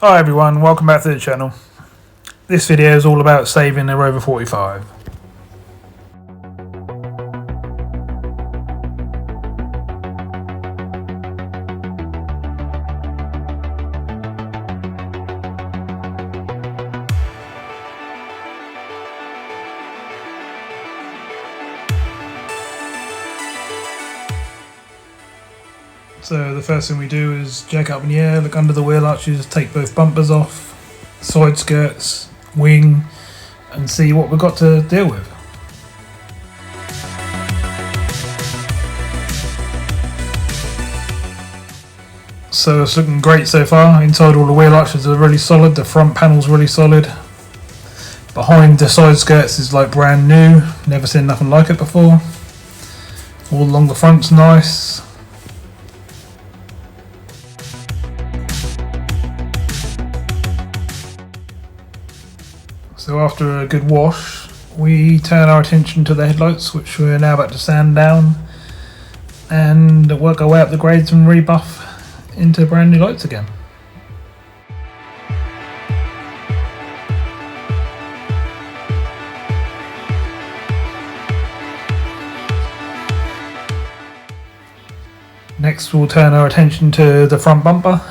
Hi everyone, welcome back to the channel. This video is all about saving a Rover 45. So the first thing we do is jack up in the air, look under the wheel arches, take both bumpers off, side skirts, wing, and see what we've got to deal with. So it's looking great so far. Inside, all the wheel arches are really solid, the front panel's really solid. Behind, the side skirts is like brand new, never seen nothing like it before. All along the front's nice. So after a good wash, we turn our attention to the headlights, which we're now about to sand down, and work our way up the grades and rebuff into brand new lights again. Next we'll turn our attention to the front bumper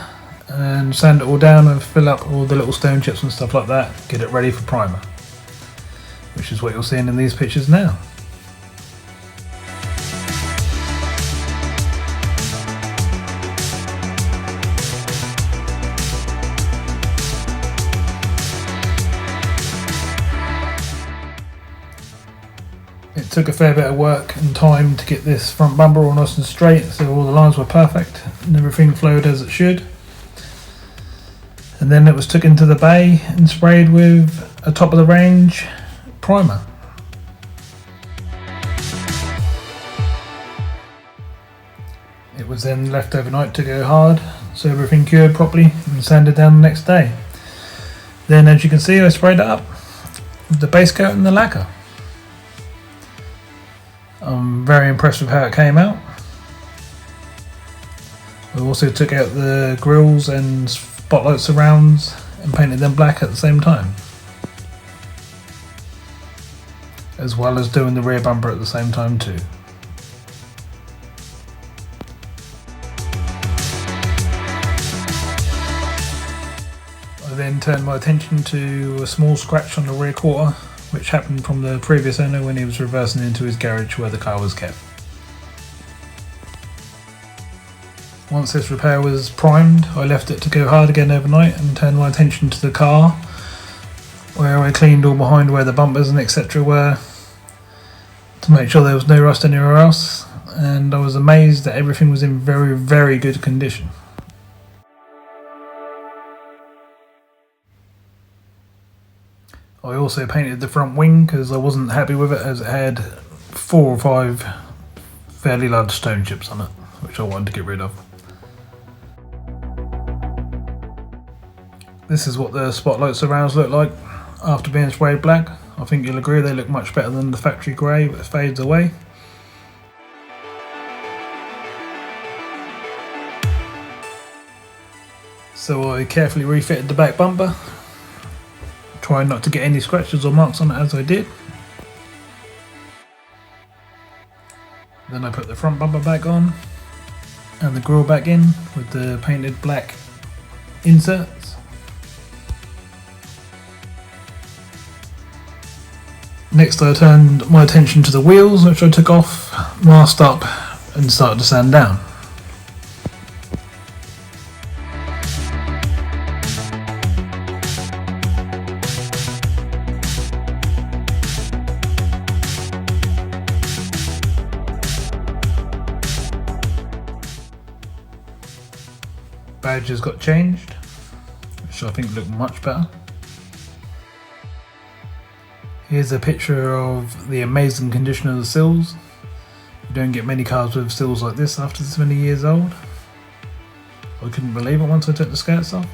and sand it all down and fill up all the little stone chips and stuff like that, get it ready for primer, which is what you're seeing in these pictures now. It took a fair bit of work and time to get this front bumper all nice and straight, so all the lines were perfect and everything flowed as it should. And then it was took into the bay and sprayed with a top of the range primer. It was then left overnight to go hard, so everything cured properly and sanded down the next day. Then, as you can see, I sprayed it up with the base coat and the lacquer. I'm very impressed with how it came out. I also took out the grills and spotlight surrounds and painted them black at the same time, as well as doing the rear bumper at the same time too. I then turned my attention to a small scratch on the rear quarter, which happened from the previous owner when he was reversing into his garage where the car was kept. Once this repair was primed, I left it to go hard again overnight and turned my attention to the car, where I cleaned all behind where the bumpers and etc. were to make sure there was no rust anywhere else, and I was amazed that everything was in very, very good condition. I also painted the front wing because I wasn't happy with it, as it had 4 or 5 fairly large stone chips on it, which I wanted to get rid of. This is what the spotlight surrounds look like after being sprayed black. I think you'll agree they look much better than the factory grey, but it fades away. So I carefully refitted the back bumper, trying not to get any scratches or marks on it as I did. Then I put the front bumper back on and the grille back in with the painted black inserts. Next I turned my attention to the wheels, which I took off, masked up and started to sand down. Badges got changed, which I think looked much better. Here's a picture of the amazing condition of the sills. You don't get many cars with sills like this after this many years old. I couldn't believe it once I took the skirts off.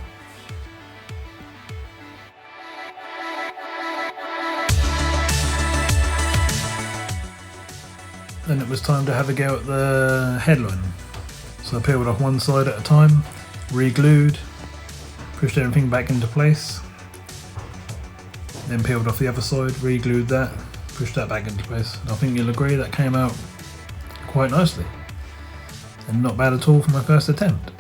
Then it was time to have a go at the headline. So I peeled off one side at a time, re-glued, pushed everything back into place, then peeled off the other side, re-glued that, pushed that back into place. And I think you'll agree that came out quite nicely and not bad at all for my first attempt.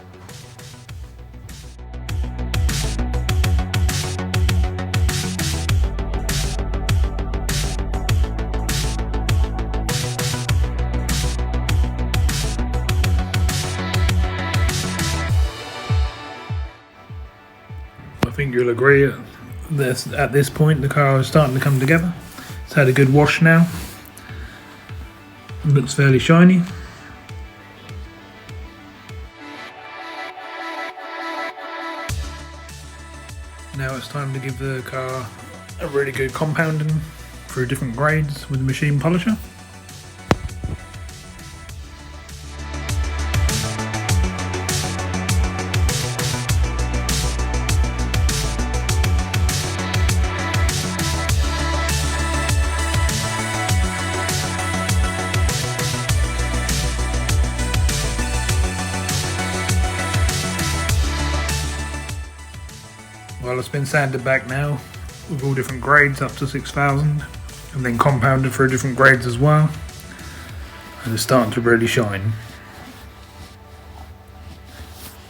I think you'll agree that at this point the car is starting to come together. It's had a good wash now. It looks fairly shiny. Now it's time to give the car a really good compounding through different grades with the machine polisher. Well, it's been sanded back now with all different grades up to 6,000 and then compounded through different grades as well, and it's starting to really shine.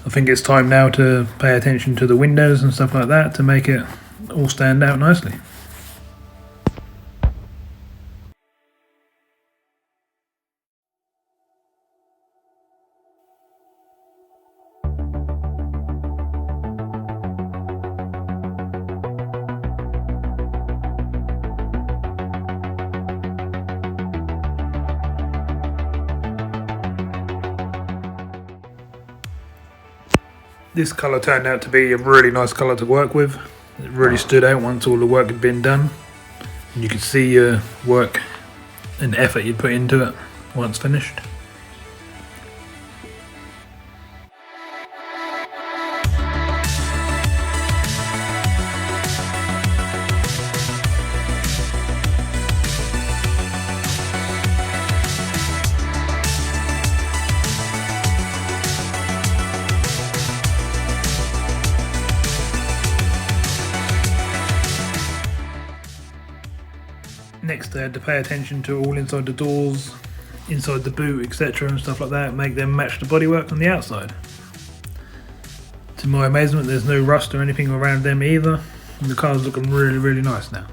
I think it's time now to pay attention to the windows and stuff like that to make it all stand out nicely. This colour turned out to be a really nice colour to work with. It really stood out once all the work had been done. And you could see your work and effort you'd put into it once finished. Next, I had to pay attention to all inside the doors, inside the boot, etc. and stuff like that, make them match the bodywork on the outside. To my amazement, there's no rust or anything around them either, and the car's looking really nice now.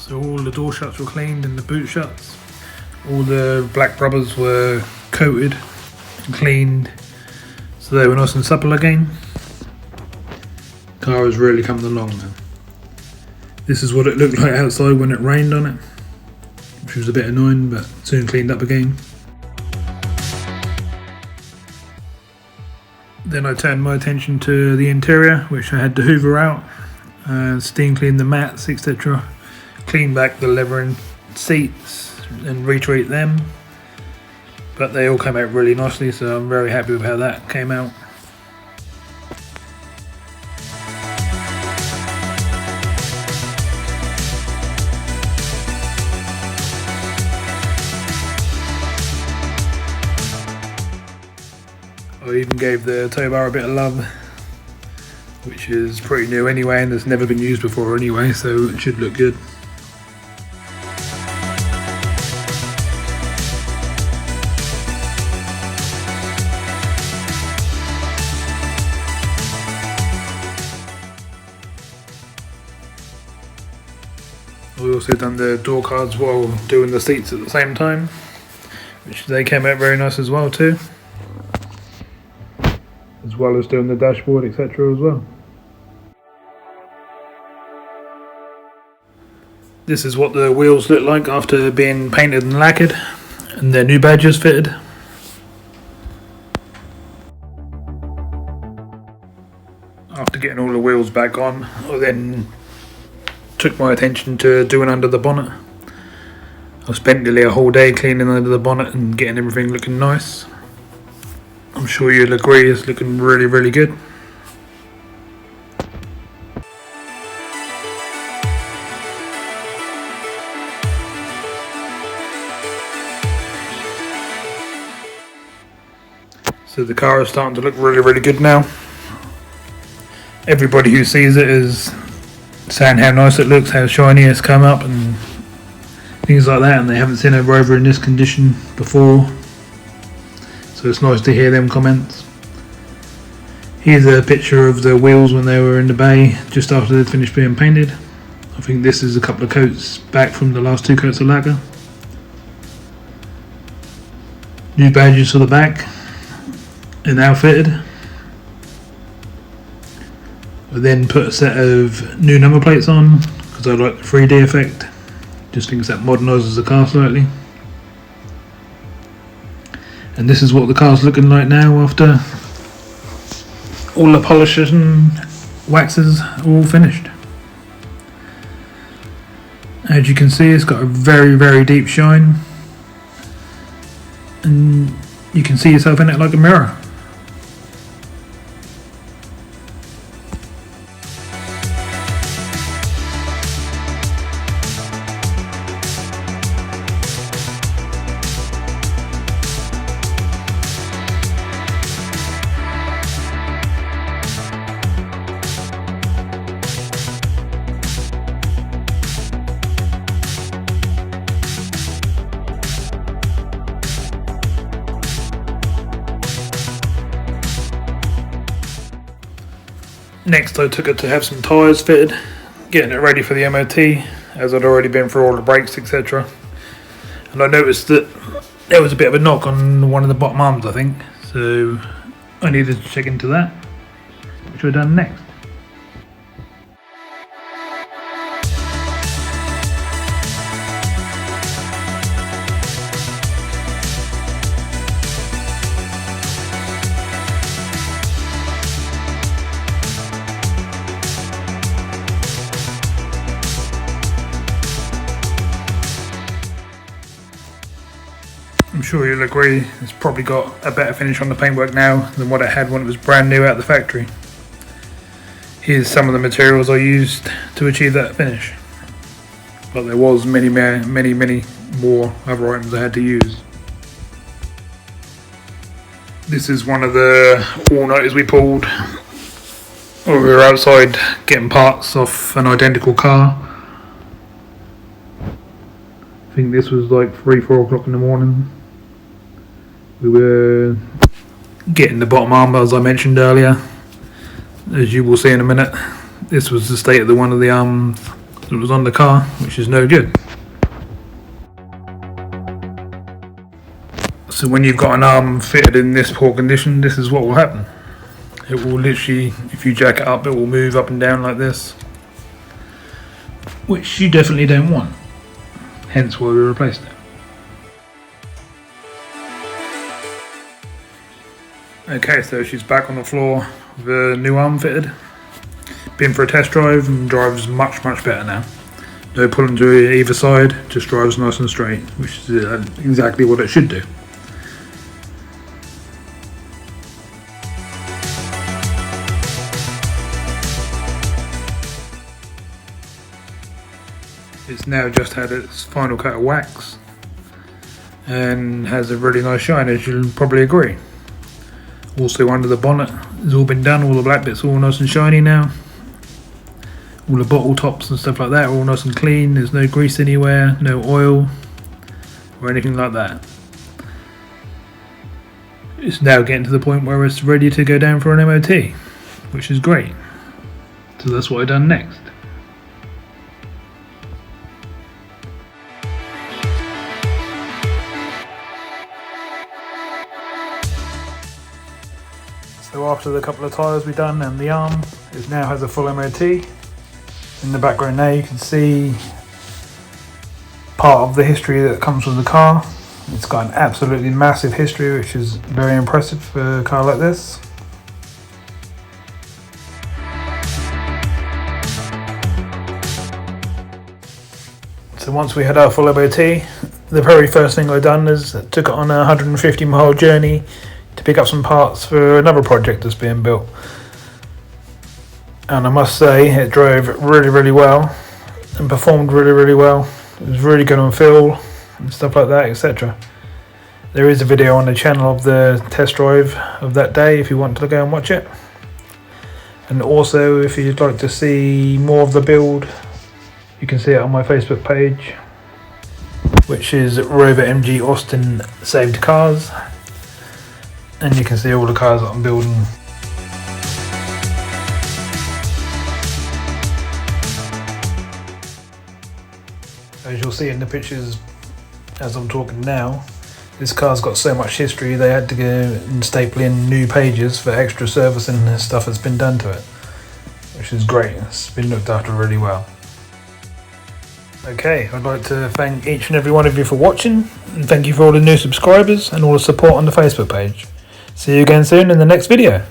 So all the door shuts were cleaned and the boot shuts. All the black rubbers were coated and cleaned so they were nice and supple again. Car has really come along now. This is what it looked like outside when it rained on it, which was a bit annoying but soon cleaned up again. Then I turned my attention to the interior, which I had to hoover out, steam clean the mats, etc. Clean back the leather seats and retreat them, but they all came out really nicely, so I'm very happy with how that came out. I even gave the tow bar a bit of love, which is pretty new anyway and has never been used before anyway, so it should look good. We also done the door cards while doing the seats at the same time, which they came out very nice as well too, as well as doing the dashboard, etc. as well. This is what the wheels look like after being painted and lacquered, and their new badges fitted. After getting all the wheels back on, I then took my attention to doing under the bonnet. I spent nearly a whole day cleaning under the bonnet and getting everything looking nice. I'm sure you'll agree it's looking really, really good. So the car is starting to look really, really good now. Everybody who sees it is saying how nice it looks, how shiny it's come up and things like that, and they haven't seen a Rover in this condition before. So it's nice to hear them comments. Here's a picture of the wheels when they were in the bay just after they'd finished being painted. I think this is a couple of coats back from the last 2 coats of lacquer. New badges for the back and now fitted. I then put a set of new number plates on because I like the 3D effect. Just thinks that modernises the car slightly. And this is what the car's looking like now after all the polishes and waxes are all finished. As you can see, it's got a very, very deep shine, and you can see yourself in it like a mirror. Next I took it to have some tyres fitted, getting it ready for the MOT, as I'd already been through all the brakes etc. And I noticed that there was a bit of a knock on one of the bottom arms, I think, so I needed to check into that, which we've done next. I'm sure you'll agree it's probably got a better finish on the paintwork now than what it had when it was brand new out of the factory. Here's some of the materials I used to achieve that finish, but there was many more other items I had to use. This is one of the all-nighters we pulled when we were outside getting parts off an identical car. I think this was like 3-4 o'clock in the morning. We were getting the bottom arm, as I mentioned earlier. As you will see in a minute, this was the state of the one of the arms that was on the car, which is no good. So when you've got an arm fitted in this poor condition, this is what will happen. It will literally, if you jack it up, it will move up and down like this, which you definitely don't want. Hence why we replaced it. Okay, so she's back on the floor with the new arm fitted. Been for a test drive and drives much better now. No pulling to either side, just drives nice and straight, which is exactly what it should do. It's now just had its final coat of wax and has a really nice shine, as you'll probably agree. Also under the bonnet has all been done, all the black bits are all nice and shiny now. All the bottle tops and stuff like that are all nice and clean, there's no grease anywhere, no oil or anything like that. It's now getting to the point where it's ready to go down for an MOT, which is great. So that's what I've done next. So after the couple of tyres we've done and the arm, it now has a full MOT. In the background now you can see part of the history that comes with the car. It's got an absolutely massive history, which is very impressive for a car like this. So once we had our full MOT, the very first thing I done is took it on a 150-mile journey to pick up some parts for another project that's being built. And I must say, it drove really well and performed really well. It was really good on fuel and stuff like that, etc. There is a video on the channel of the test drive of that day if you want to go and watch it. And also, if you'd like to see more of the build, you can see it on my Facebook page, which is Rover MG Austin Saved Cars, and you can see all the cars that I'm building. As you'll see in the pictures as I'm talking now, this car's got so much history they had to go and staple in new pages for extra servicing and stuff that's been done to it, which is great. It's been looked after really well. Okay, I'd like to thank each and every one of you for watching, and thank you for all the new subscribers and all the support on the Facebook page. See you again soon in the next video.